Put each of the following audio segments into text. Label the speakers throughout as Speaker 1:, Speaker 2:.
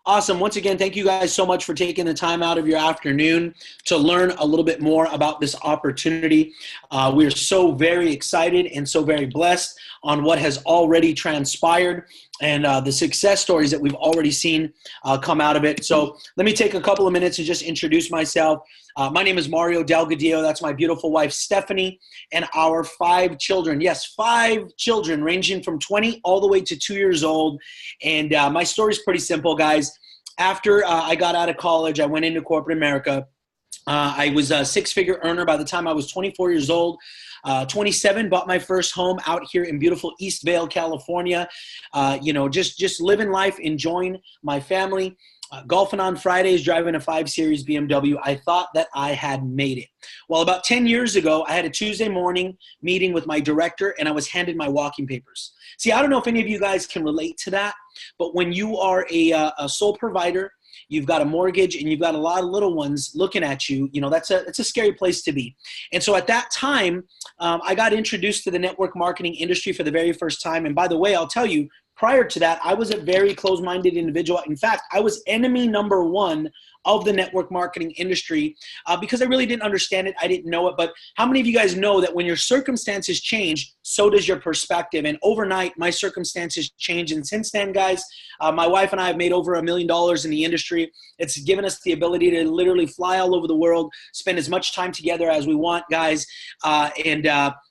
Speaker 1: Awesome. Once again, thank you guys so much for taking the time out of your afternoon to learn a little bit more about this opportunity. We are so very excited and so very blessed on what has already transpired and the success stories that we've already seen come out of it. So let me take a couple of minutes to just introduce myself. My name is Mario Delgadillo. That's my beautiful wife, Stephanie, and our 5 children. Yes, 5 children ranging from 20 all the way to 2 years old. And my story is pretty simple, guys. After I got out of college, I went into corporate America. I was a 6-figure earner by the time I was 24 years old. 27, bought my first home out here in beautiful East Vale, California. Just living life, enjoying my family. Golfing on Fridays, driving a 5 Series BMW. I thought that I had made it. Well, about 10 years ago, I had a Tuesday morning meeting with my director, and I was handed my walking papers. See, I don't know if any of you guys can relate to that, but when you are a sole provider, you've got a mortgage, and you've got a lot of little ones looking at you, that's a scary place to be. And so at that time, I got introduced to the network marketing industry for the very first time. And by the way, I'll tell you, prior to that, I was a very closed-minded individual. In fact, I was enemy number 1 of the network marketing industry because I really didn't understand it. I didn't know it. But how many of you guys know that when your circumstances change, so does your perspective? And overnight, my circumstances changed. And since then, guys, my wife and I have made over $1 million in the industry. It's given us the ability to literally fly all over the world, spend as much time together as we want, guys.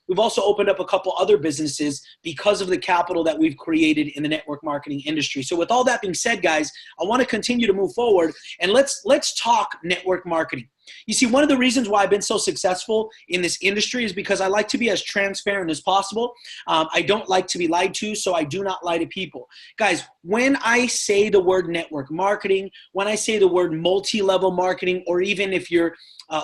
Speaker 1: We've also opened up a couple other businesses because of the capital that we've created in the network marketing industry. So with all that being said, guys, I want to continue to move forward, and let's talk network marketing. You see, one of the reasons why I've been so successful in this industry is because I like to be as transparent as possible. I don't like to be lied to, so I do not lie to people. Guys, when I say the word network marketing, when I say the word multi-level marketing, or even if you're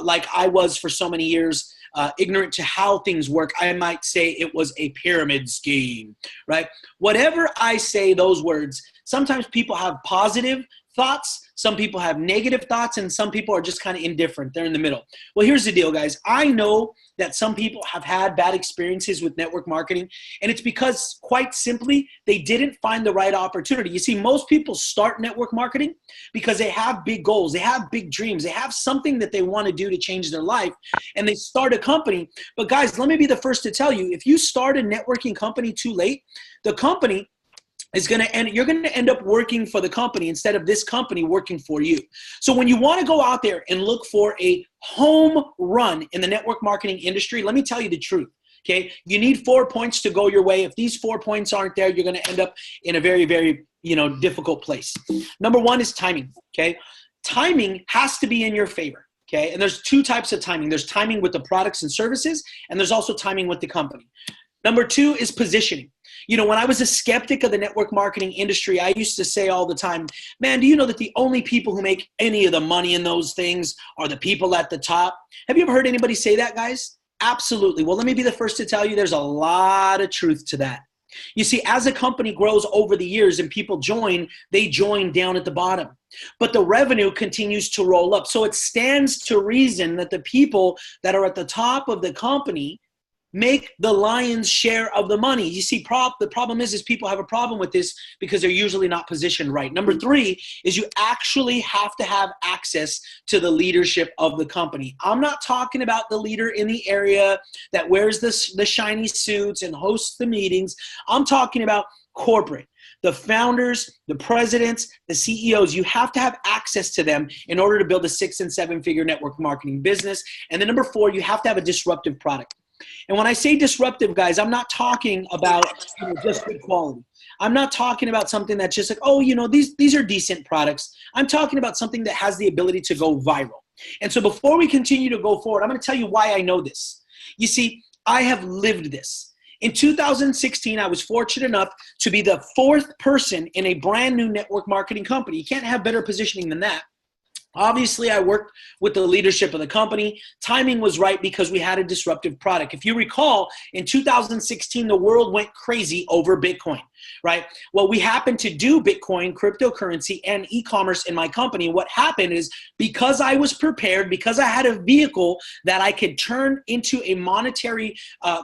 Speaker 1: like I was for so many years, ignorant to how things work, I might say it was a pyramid scheme, right? Whatever I say those words, sometimes people have positive thoughts, some people have negative thoughts, and some people are just kind of indifferent. They're in the middle. Well, here's the deal, guys. I know that some people have had bad experiences with network marketing, and it's because, quite simply, they didn't find the right opportunity. You see, most people start network marketing because they have big goals, they have big dreams, they have something that they want to do to change their life, and they start a company. But guys, let me be the first to tell you, if you start a networking company too late, the company is going to end, you're going to end up working for the company instead of this company working for you. So when you want to go out there and look for a home run in the network marketing industry, let me tell you the truth. Okay. You need 4 points to go your way. If these 4 points aren't there, you're going to end up in a very, very, difficult place. Number 1 is timing. Okay. Timing has to be in your favor. Okay. And there's 2 types of timing. There's timing with the products and services, and there's also timing with the company. Number 2 is positioning. When I was a skeptic of the network marketing industry, I used to say all the time, man, do you know that the only people who make any of the money in those things are the people at the top? Have you ever heard anybody say that, guys? Absolutely. Well, let me be the first to tell you there's a lot of truth to that. You see, as a company grows over the years and people join, they join down at the bottom. But the revenue continues to roll up. So it stands to reason that the people that are at the top of the company make the lion's share of the money. You see, the problem is people have a problem with this because they're usually not positioned right. Number 3 is you actually have to have access to the leadership of the company. I'm not talking about the leader in the area that wears the shiny suits and hosts the meetings. I'm talking about corporate. The founders, the presidents, the CEOs, you have to have access to them in order to build a 6- and 7-figure network marketing business. And then number 4, you have to have a disruptive product. And when I say disruptive, guys, I'm not talking about just good quality. I'm not talking about something that's just like, these are decent products. I'm talking about something that has the ability to go viral. And so before we continue to go forward, I'm going to tell you why I know this. You see, I have lived this. In 2016, I was fortunate enough to be the 4th person in a brand new network marketing company. You can't have better positioning than that. Obviously, I worked with the leadership of the company. Timing was right because we had a disruptive product. If you recall, in 2016, the world went crazy over Bitcoin, right? Well, we happened to do Bitcoin, cryptocurrency, and e-commerce in my company. What happened is because I was prepared, because I had a vehicle that I could turn into a monetary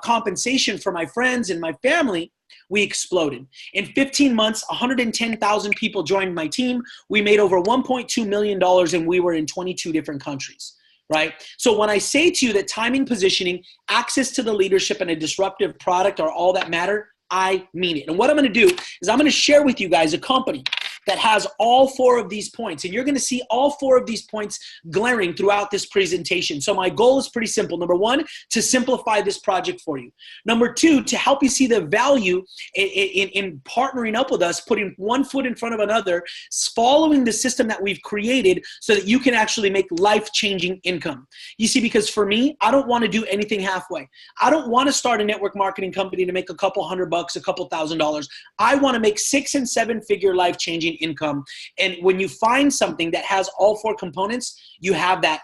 Speaker 1: compensation for my friends and my family, we exploded. In 15 months, 110,000 people joined my team. We made over $1.2 million and we were in 22 different countries. Right? So when I say to you that timing, positioning, access to the leadership, and a disruptive product are all that matter, I mean it. And what I'm going to do is I'm going to share with you guys a company that has all four of these points. And you're going to see all four of these points glaring throughout this presentation. So my goal is pretty simple. Number one, to simplify this project for you. Number two, to help you see the value in partnering up with us, putting one foot in front of another, following the system that we've created so that you can actually make life-changing income. You see, because for me, I don't want to do anything halfway. I don't want to start a network marketing company to make a couple $100, a couple $1,000. I want to make 6- and 7-figure life-changing income. And when you find something that has all four components, you have that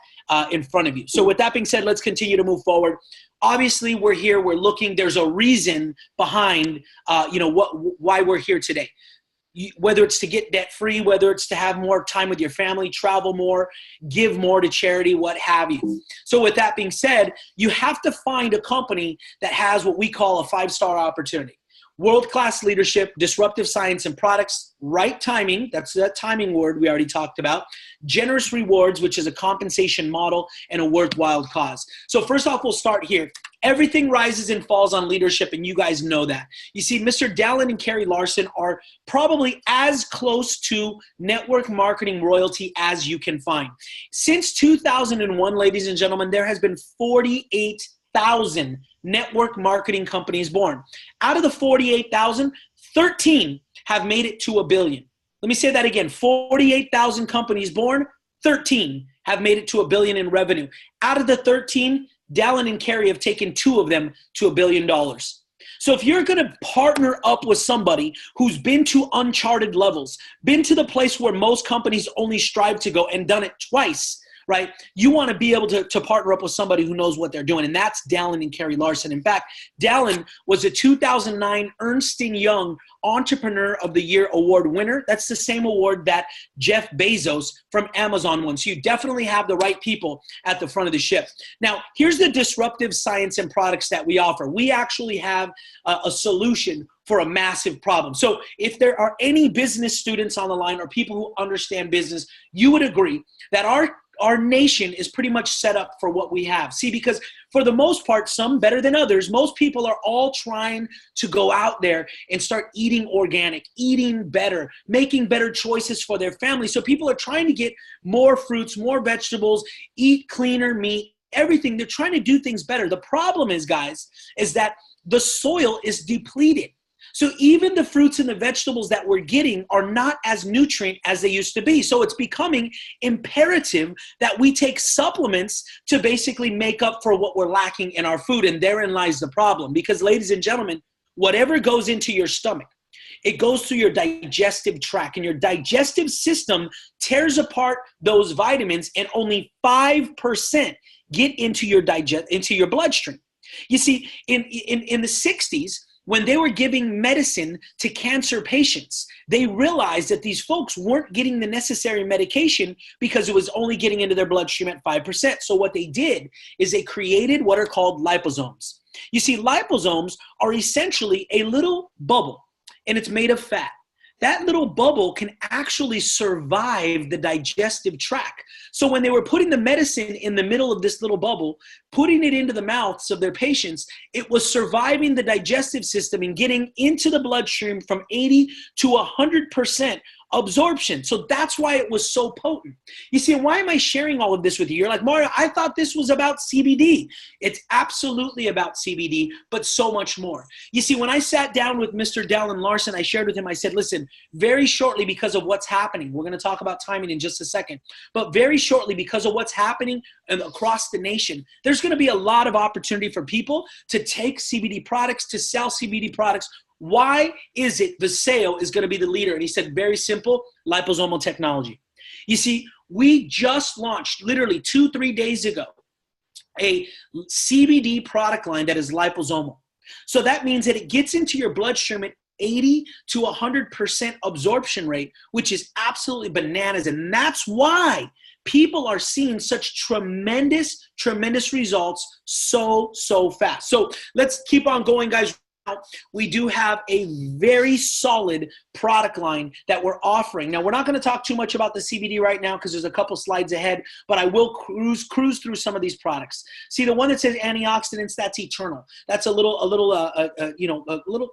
Speaker 1: in front of you. So with that being said, let's continue to move forward. Obviously, we're here, we're looking, there's a reason behind why we're here today. Whether it's to get debt free, whether it's to have more time with your family, travel more, give more to charity, what have you. So with that being said, you have to find a company that has what we call a 5-star opportunity. World-class leadership, disruptive science and products, right timing, that's that timing word we already talked about, generous rewards, which is a compensation model, and a worthwhile cause. So first off, we'll start here. Everything rises and falls on leadership, and you guys know that. You see, Mr. Dallin and Carrie Larson are probably as close to network marketing royalty as you can find. Since 2001, ladies and gentlemen, there has been 48,000 network marketing companies born. Out of the 48,000, 13 have made it to $1 billion. Let me say that again. 48,000 companies born, 13 have made it to $1 billion in revenue. Out of the 13, Dallin and Carrie have taken 2 of them to $1 billion. So if you're going to partner up with somebody who's been to uncharted levels, been to the place where most companies only strive to go and done it twice, right? You want to be able to partner up with somebody who knows what they're doing, and that's Dallin and Carrie Larson. In fact, Dallin was a 2009 Ernst & Young Entrepreneur of the Year award winner. That's the same award that Jeff Bezos from Amazon won. So you definitely have the right people at the front of the ship. Now, here's the disruptive science and products that we offer. We actually have a solution for a massive problem. So if there are any business students on the line or people who understand business, you would agree that our nation is pretty much set up for what we have. See, because for the most part, some better than others, most people are all trying to go out there and start eating organic, eating better, making better choices for their family. So people are trying to get more fruits, more vegetables, eat cleaner meat, everything. They're trying to do things better. The problem is, guys, is that the soil is depleted. So even the fruits and the vegetables that we're getting are not as nutrient as they used to be. So it's becoming imperative that we take supplements to basically make up for what we're lacking in our food. And therein lies the problem. Because, ladies and gentlemen, whatever goes into your stomach, it goes through your digestive tract, and your digestive system tears apart those vitamins, and only 5% get into your bloodstream. You see, in the 60s, when they were giving medicine to cancer patients, they realized that these folks weren't getting the necessary medication because it was only getting into their bloodstream at 5%. So what they did is they created what are called liposomes. You see, liposomes are essentially a little bubble, and it's made of fat. That little bubble can actually survive the digestive tract. So when they were putting the medicine in the middle of this little bubble, putting it into the mouths of their patients, it was surviving the digestive system and getting into the bloodstream from 80 to 100% absorption. So that's why it was so potent. You see, why am I sharing all of this with you? You're like, Mario, I thought this was about CBD. It's absolutely about CBD, but so much more. You see, when I sat down with Mr. Dallin Larson, I shared with him, I said, listen, very shortly, because of what's happening, we're going to talk about timing in just a second, but very shortly, because of what's happening across the nation, there's going to be a lot of opportunity for people to take CBD products, to sell CBD products. Why is it the sale is going to be the leader? And he said, very simple, liposomal technology. You see, we just launched literally 2-3 days ago a CBD product line that is liposomal. So that means that it gets into your bloodstream at 80 to 100% absorption rate, which is absolutely bananas. And that's why people are seeing such tremendous results so fast. So let's keep on going, guys. we do have a very solid product line that we're offering. Now, we're not going to talk too much about the CBD right now because there's a couple slides ahead, but I will cruise through some of these products. See, the one that says antioxidants, that's Eternal. That's a little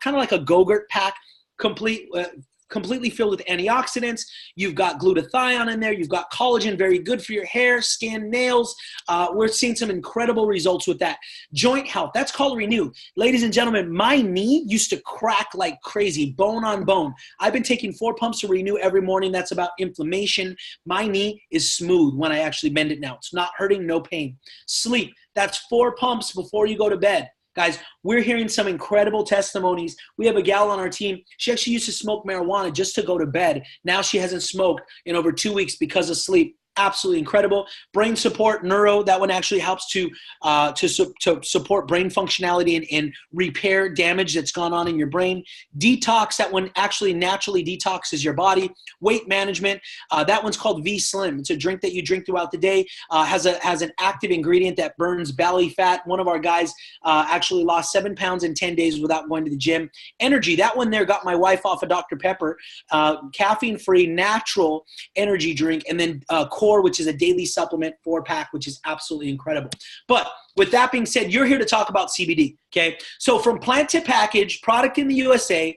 Speaker 1: kind of like a Go-Gurt pack, completely filled with antioxidants. You've got glutathione in there. You've got collagen, very good for your hair, skin, nails. We're seeing some incredible results with that. Joint health, that's called Renew. Ladies and gentlemen, my knee used to crack like crazy, bone on bone. I've been taking 4 pumps of Renew every morning. That's about inflammation. My knee is smooth when I actually bend it now. It's not hurting, no pain. Sleep, that's 4 pumps before you go to bed. Guys, we're hearing some incredible testimonies. We have a gal on our team. She actually used to smoke marijuana just to go to bed. Now she hasn't smoked in over 2 weeks because of sleep. Absolutely incredible. Brain support, neuro, that one actually helps to support brain functionality and repair damage that's gone on in your brain. Detox, that one actually naturally detoxes your body. Weight management, that one's called V-Slim. It's a drink that you drink throughout the day. Has an active ingredient that burns belly fat. One of our guys actually lost 7 pounds in 10 days without going to the gym. Energy, that one there got my wife off of Dr. Pepper. Caffeine-free, natural energy drink. And then Core, which is a daily supplement 4-pack, which is absolutely incredible. But with that being said, you're here to talk about CBD, okay? So from plant to package, product in the USA,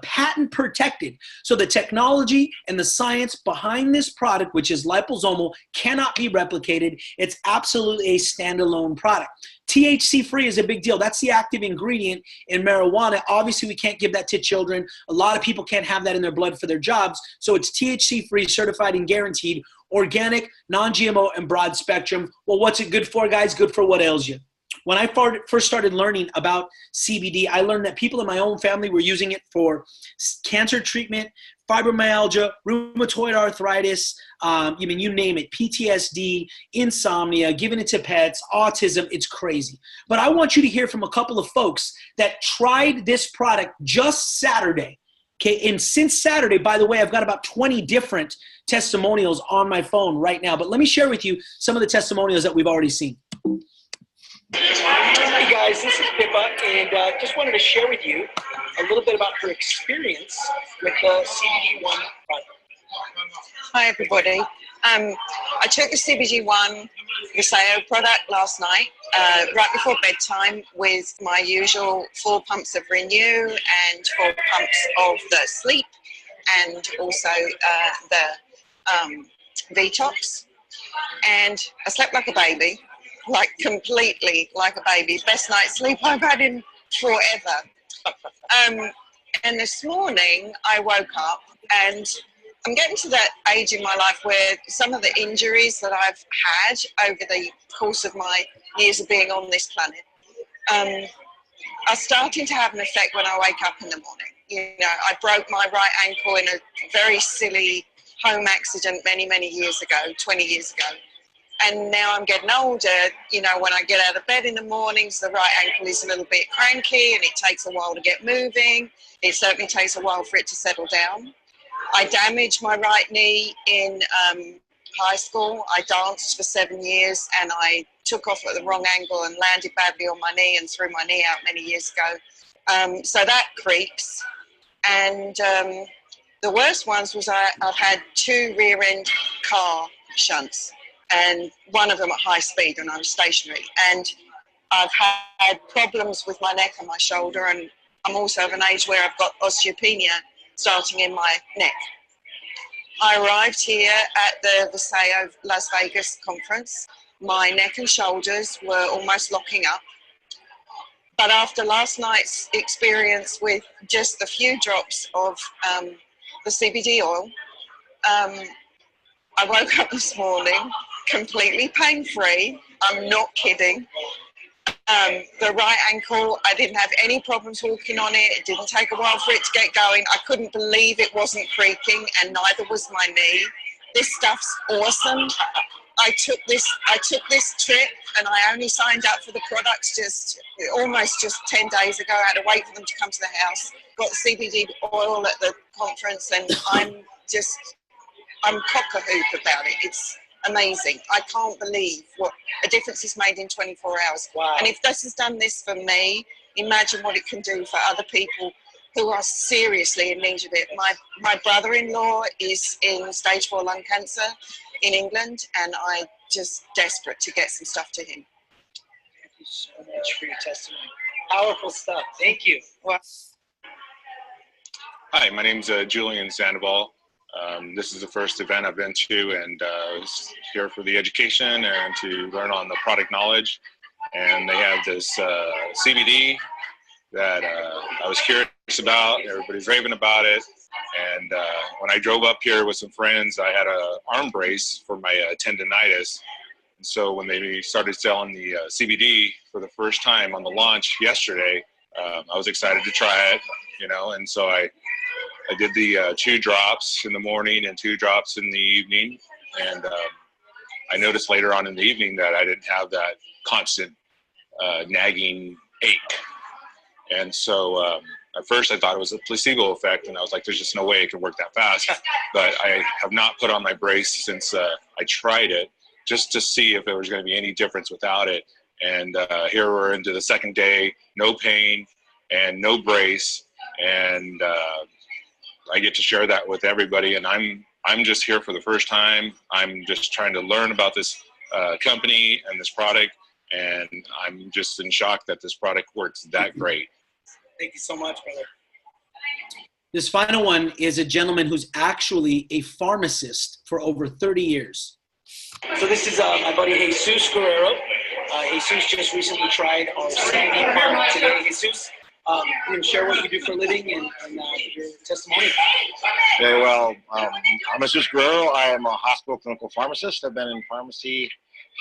Speaker 1: patent protected. So the technology and the science behind this product, which is liposomal, cannot be replicated. It's absolutely a standalone product. THC-free is a big deal. That's the active ingredient in marijuana. Obviously, we can't give that to children. A lot of people can't have that in their blood for their jobs. So it's THC-free, certified and guaranteed, organic, non-GMO, and broad spectrum. Well, what's it good for, guys? Good for what ails you. When I first started learning about CBD, I learned that people in my own family were using it for cancer treatment, fibromyalgia, rheumatoid arthritis, you name it, PTSD, insomnia, giving it to pets, autism. It's crazy. But I want you to hear from a couple of folks that tried this product just Saturday. Okay, and since Saturday, by the way, I've got about 20 different testimonials on my phone right now. But let me share with you some of the testimonials that we've already seen. Hey guys, this is Pippa, and just wanted to share with you a little bit about her experience with the CBD-1 product.
Speaker 2: Hi everybody. I took the CBD-1 Viseo product last night, right before bedtime, with my usual 4 pumps of Renew and 4 pumps of the Sleep, and also the Detox. And I slept like a baby. Like completely like a baby. Best night's sleep I've had in forever. And this morning I woke up, and I'm getting to that age in my life where some of the injuries that I've had over the course of my years of being on this planet are starting to have an effect when I wake up in the morning. You know, I broke my right ankle in a very silly home accident many years ago, 20 years ago. And now I'm getting older, you know, when I get out of bed in the mornings, the right ankle is a little bit cranky and it takes a while to get moving. It certainly takes a while for it to settle down. I damaged my right knee in high school. I danced for 7 years and I took off at the wrong angle and landed badly on my knee and threw my knee out many years ago. So that creeps. And the worst ones was I've had 2 rear end car shunts, and one of them at high speed when I was stationary. And I've had problems with my neck and my shoulder, and I'm also of an age where I've got osteopenia starting in my neck. I arrived here at the Viseo Las Vegas conference. My neck and shoulders were almost locking up. But after last night's experience with just a few drops of the CBD oil, I woke up this morning completely pain-free. I'm not kidding. The right ankle, I didn't have any problems walking on it. It didn't take a while for it to get going. I couldn't believe it wasn't creaking, and neither was my knee. This stuff's awesome. I took this trip, and I only signed up for the products almost 10 days ago. I had to wait for them to come to the house. Got the CBD oil at the conference, and I'm cock-a-hoop about it. It's amazing. I can't believe what a difference it's made in 24 hours.
Speaker 1: Wow.
Speaker 2: And if this has done this for me, imagine what it can do for other people who are seriously in need of it. My brother-in-law is in stage 4 lung cancer in England, and I'm just desperate to get some stuff to him.
Speaker 1: Thank you so much for your testimony. Powerful stuff. Thank you.
Speaker 2: Well,
Speaker 3: hi, my name's Julian Sandoval. This is the first event I've been to, and I was here for the education and to learn on the product knowledge. And they have this CBD that I was curious about. Everybody's raving about it. And when I drove up here with some friends, I had an arm brace for my tendonitis. And so when they started selling the CBD for the first time on the launch yesterday, I was excited to try it, you know. And so I did the 2 drops in the morning and 2 drops in the evening. And I noticed later on in the evening that I didn't have that constant nagging ache. And so at first I thought it was a placebo effect, and I was like, there's just no way it can work that fast. But I have not put on my brace since I tried it, just to see if there was going to be any difference without it. And here we're into the 2nd day, no pain and no brace. And I get to share that with everybody. And I'm just here for the first time. I'm just trying to learn about this company and this product. And I'm just in shock that this product works that great.
Speaker 1: Thank you so much, brother. This final one is a gentleman who's actually a pharmacist for over 30 years. So this is my buddy Jesus Guerrero. Jesus just recently tried our CBD product today. Jesus, you can share what you do for a living and your testimony.
Speaker 4: Okay, well, I'm Jesus Guerrero. I am a hospital clinical pharmacist. I've been in pharmacy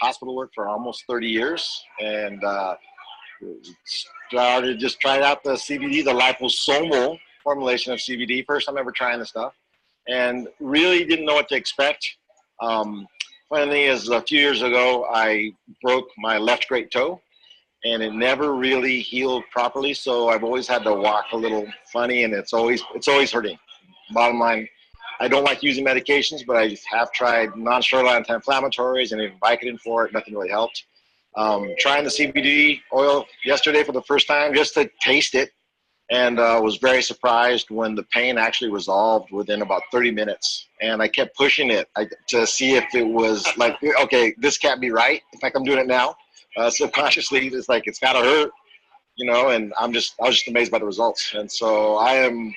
Speaker 4: hospital work for almost 30 years, and tried out the CBD, the liposomal formulation of CBD. First time ever trying this stuff, and really didn't know what to expect. Funny thing is, a few years ago, I broke my left great toe, and it never really healed properly. So I've always had to walk a little funny, and it's always hurting. Bottom line, I don't like using medications, but I have tried non-steroidal anti-inflammatories and even Vicodin for it. Nothing really helped. Trying the CBD oil yesterday for the first time just to taste it, and was very surprised when the pain actually resolved within about 30 minutes. And I kept pushing it to see if it was like, okay, this can't be right. In fact, I'm doing it now. Subconsciously, it's like, it's gotta hurt, you know, and I was just amazed by the results. And so I am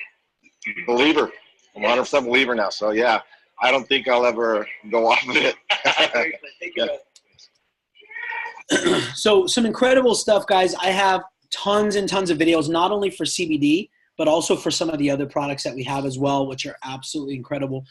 Speaker 4: a believer. I'm 100% believer now. So yeah, I don't think I'll ever go off of it.
Speaker 1: Yeah. So some incredible stuff, guys. I have tons and tons of videos, not only for CBD, but also for some of the other products that we have as well, which are absolutely incredible.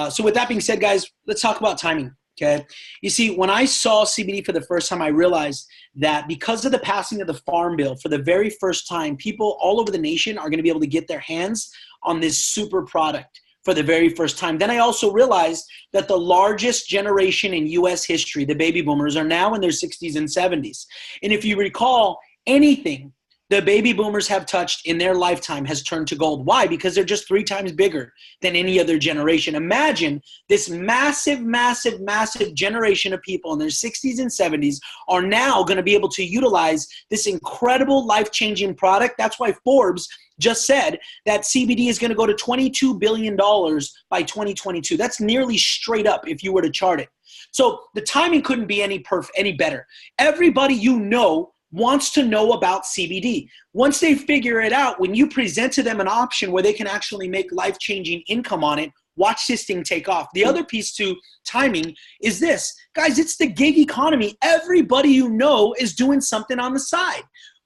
Speaker 1: So with that being said, guys, let's talk about timing. Okay. You see, when I saw CBD for the first time, I realized that because of the passing of the Farm Bill, for the very first time, people all over the nation are going to be able to get their hands on this super product for the very first time. Then I also realized that the largest generation in U.S. history, the baby boomers, are now in their 60s and 70s. And if you recall, anything the baby boomers have touched in their lifetime has turned to gold. Why? Because they're just 3 times bigger than any other generation. Imagine this massive, massive, massive generation of people in their 60s and 70s are now going to be able to utilize this incredible life-changing product. That's why Forbes just said that CBD is going to go to $22 billion by 2022. That's nearly straight up if you were to chart it. So the timing couldn't be any better. Everybody you know wants to know about CBD. Once they figure it out, when you present to them an option where they can actually make life-changing income on it, watch this thing take off. The other piece to timing is this. Guys, it's the gig economy. Everybody you know is doing something on the side.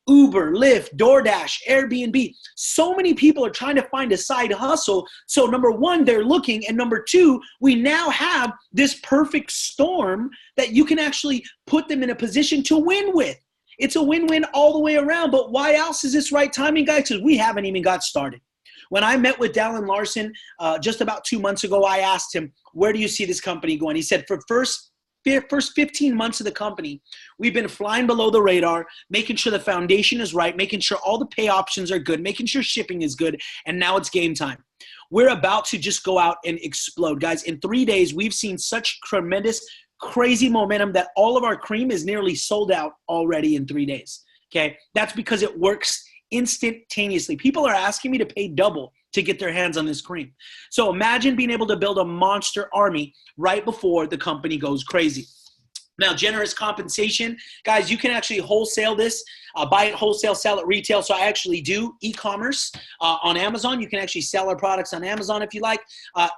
Speaker 1: Uber, Lyft, DoorDash, Airbnb. So many people are trying to find a side hustle. So number one, they're looking. And number two, we now have this perfect storm that you can actually put them in a position to win with. It's a win-win all the way around. But why else is this right timing, guys? Because we haven't even got started. When I met with Dallin Larson just about 2 months ago, I asked him, where do you see this company going? He said, for first 15 months of the company, we've been flying below the radar, making sure the foundation is right, making sure all the pay options are good, making sure shipping is good, and now it's game time. We're about to just go out and explode. Guys, in 3 days, we've seen such tremendous, crazy momentum that all of our cream is nearly sold out already in 3 days. Okay, that's because it works instantaneously. People are asking me to pay double to get their hands on this cream. So imagine being able to build a monster army right before the company goes crazy. Now, generous compensation, guys, you can actually wholesale this, buy it wholesale, sell it retail. So I actually do e-commerce on Amazon. You can actually sell our products on Amazon if you like.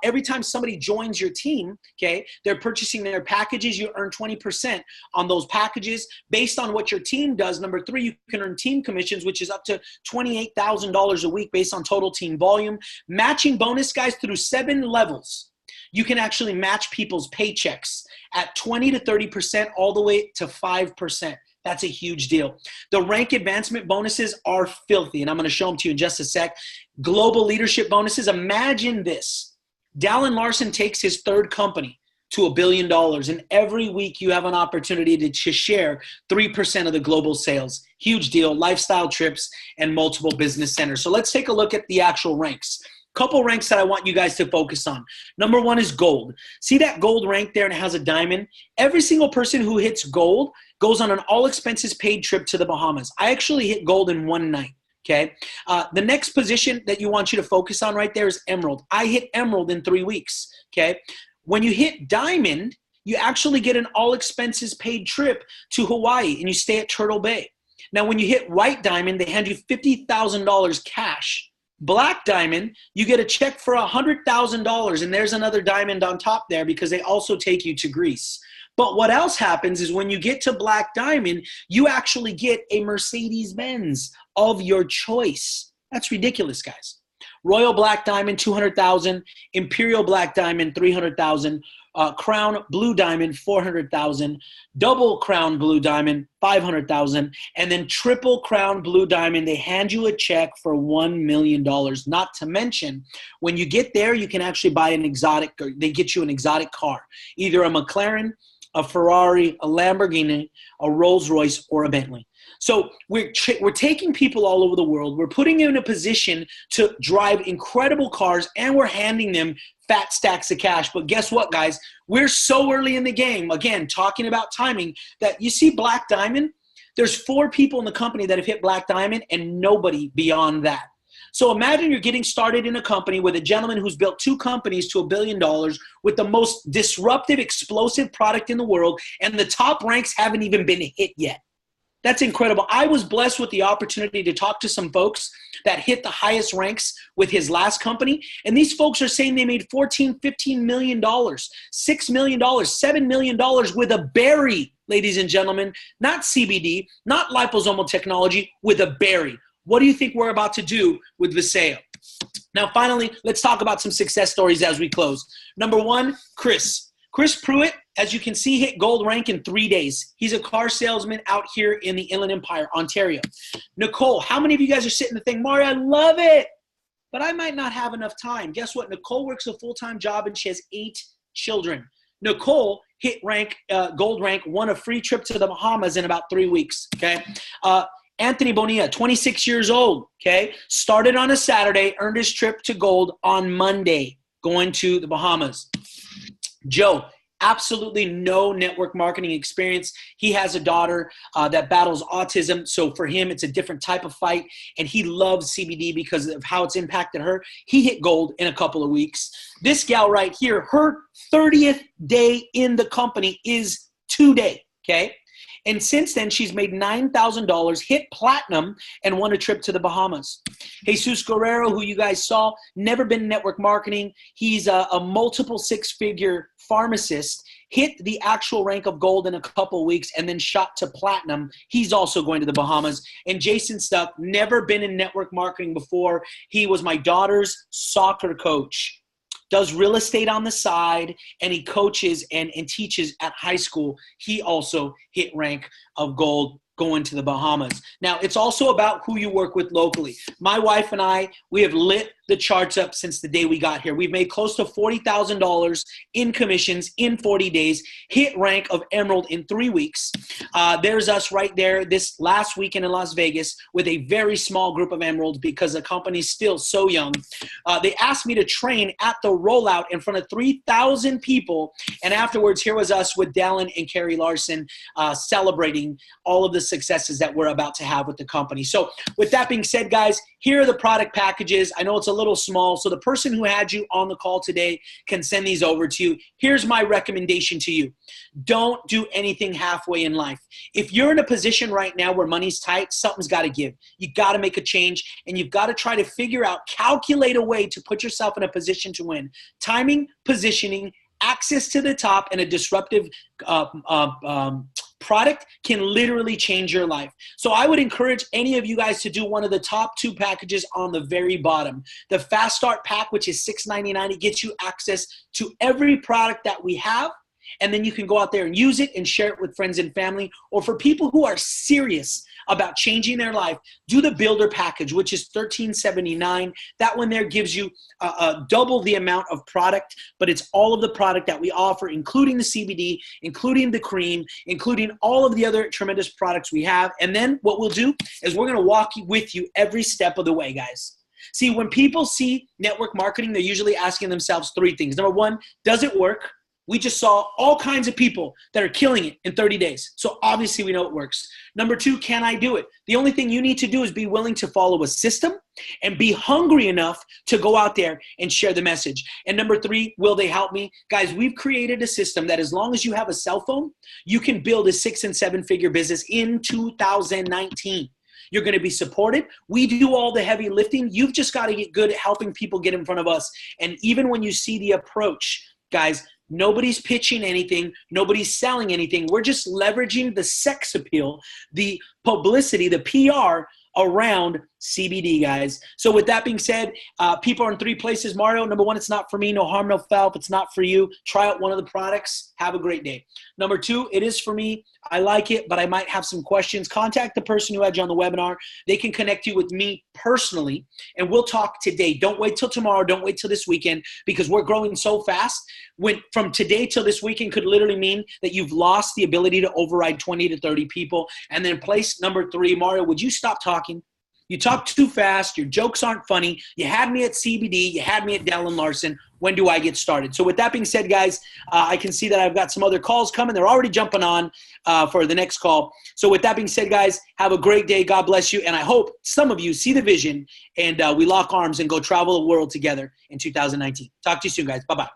Speaker 1: Every time somebody joins your team, okay, they're purchasing their packages, you earn 20% on those packages based on what your team does. Number 3, you can earn team commissions, which is up to $28,000 a week based on total team volume. Matching bonus, guys, through 7 levels. You can actually match people's paychecks at 20 to 30% all the way to 5%. That's a huge deal. The rank advancement bonuses are filthy, and I'm going to show them to you in just a sec. Global leadership bonuses. Imagine this. Dallin Larson takes his 3rd company to $1 billion, and every week you have an opportunity to share 3% of the global sales. Huge deal. Lifestyle trips and multiple business centers. So let's take a look at the actual ranks. Couple ranks that I want you guys to focus on. Number 1 is gold. See that gold rank there and it has a diamond? Every single person who hits gold goes on an all expenses paid trip to the Bahamas. I actually hit gold in 1 night. Okay. The next position that you want you to focus on right there is emerald. I hit emerald in 3 weeks. Okay. When you hit diamond, you actually get an all expenses paid trip to Hawaii and you stay at Turtle Bay. Now, when you hit white diamond, they hand you $50,000 cash. Black diamond, you get a check for $100,000, and there's another diamond on top there because they also take you to Greece. But what else happens is when you get to black diamond, you actually get a Mercedes-Benz of your choice. That's ridiculous, guys. Royal black diamond, $200,000. Imperial black diamond, $300,000. Crown blue diamond, $400,000. Double crown blue diamond, $500,000. And then triple crown blue diamond, they hand you a check for $1 million. Not to mention, when you get there, you can actually buy an exotic, or they get you an exotic car, either a McLaren, a Ferrari, a Lamborghini, a Rolls Royce, or a Bentley. So we're taking people all over the world. We're putting them in a position to drive incredible cars, and we're handing them fat stacks of cash. But guess what, guys? We're so early in the game, again, talking about timing, that you see Black Diamond, there's 4 people in the company that have hit Black Diamond and nobody beyond that. So imagine you're getting started in a company with a gentleman who's built 2 companies to $1 billion with the most disruptive, explosive product in the world, and the top ranks haven't even been hit yet. That's incredible. I was blessed with the opportunity to talk to some folks that hit the highest ranks with his last company. And these folks are saying they made $14, $15 million, $6 million, $7 million with a berry, ladies and gentlemen, not CBD, not liposomal technology, with a berry. What do you think we're about to do with Viseo? Now, finally, let's talk about some success stories as we close. Number 1, Chris. Chris Pruitt, as you can see, hit gold rank in 3 days. He's a car salesman out here in the Inland Empire, Ontario. Nicole, how many of you guys are sitting there thinking, Mario, I love it, but I might not have enough time? Guess what? Nicole works a full-time job and she has 8 children. Nicole hit rank, gold rank, won a free trip to the Bahamas in about 3 weeks, okay? Anthony Bonilla, 26 years old, okay? Started on a Saturday, earned his trip to gold on Monday, going to the Bahamas. Joe, absolutely no network marketing experience. He has a daughter that battles autism. So for him, it's a different type of fight. And he loves CBD because of how it's impacted her. He hit gold in a couple of weeks. This gal right here, her 30th day in the company is today, okay? And since then, she's made $9,000, hit platinum, and won a trip to the Bahamas. Jesus Guerrero, who you guys saw, never been in network marketing. He's a multiple 6-figure pharmacist, hit the actual rank of gold in a couple weeks, and then shot to platinum. He's also going to the Bahamas. And Jason Stuck, never been in network marketing before. He was my daughter's soccer coach. Does real estate on the side, and he coaches and teaches at high school. He also hit rank of gold going to the Bahamas. Now, it's also about who you work with locally. My wife and I, we have the charts up since the day we got here. We've made close to $40,000 in commissions in 40 days, hit rank of Emerald in 3 weeks. There's us right there this last weekend in Las Vegas with a very small group of Emeralds because the company's still so young. They asked me to train at the rollout in front of 3,000 people, and afterwards here was us with Dallin and Carrie Larson celebrating all of the successes that we're about to have with the company. So with that being said, guys, here are the product packages. I know it's a little small, so the person who had you on the call today can send these over to you. Here's my recommendation to you. Don't do anything halfway in life. If you're in a position right now where money's tight, something's got to give. You got to make a change, and you've got to try to figure out, calculate a way to put yourself in a position to win. Timing, positioning, access to the top, and a disruptive product can literally change your life. So I would encourage any of you guys to do one of the top 2 packages on the very bottom. The Fast Start Pack, which is $6.99, it gets you access to every product that we have. And then you can go out there and use it and share it with friends and family. Or for people who are serious about changing their life, do the Builder Package, which is $13.79. That one there gives you double the amount of product, but it's all of the product that we offer, including the CBD, including the cream, including all of the other tremendous products we have. And then what we'll do is we're going to walk with you every step of the way, guys. See, when people see network marketing, they're usually asking themselves 3 things. Number 1, does it work? We just saw all kinds of people that are killing it in 30 days. So obviously we know it works. Number 2, can I do it? The only thing you need to do is be willing to follow a system and be hungry enough to go out there and share the message. And number 3, will they help me? Guys, we've created a system that as long as you have a cell phone, you can build a 6- and 7-figure business in 2019. You're going to be supported. We do all the heavy lifting. You've just got to get good at helping people get in front of us. And even when you see the approach, guys, nobody's pitching anything. Nobody's selling anything. We're just leveraging the sex appeal, the publicity, the PR around CBD, guys. So with that being said, people are in 3 places. Mario, number 1, it's not for me. No harm, no foul. If it's not for you, try out one of the products. Have a great day. Number 2, it is for me. I like it, but I might have some questions. Contact the person who had you on the webinar. They can connect you with me personally, and we'll talk today. Don't wait till tomorrow. Don't wait till this weekend, because we're growing so fast. From today till this weekend could literally mean that you've lost the ability to override 20 to 30 people. And then place number 3, Mario, would you stop talking? You talk too fast. Your jokes aren't funny. You had me at CBD. You had me at Dallin Larson. When do I get started? So with that being said, guys, I can see that I've got some other calls coming. They're already jumping on for the next call. So with that being said, guys, have a great day. God bless you. And I hope some of you see the vision and we lock arms and go travel the world together in 2019. Talk to you soon, guys. Bye-bye.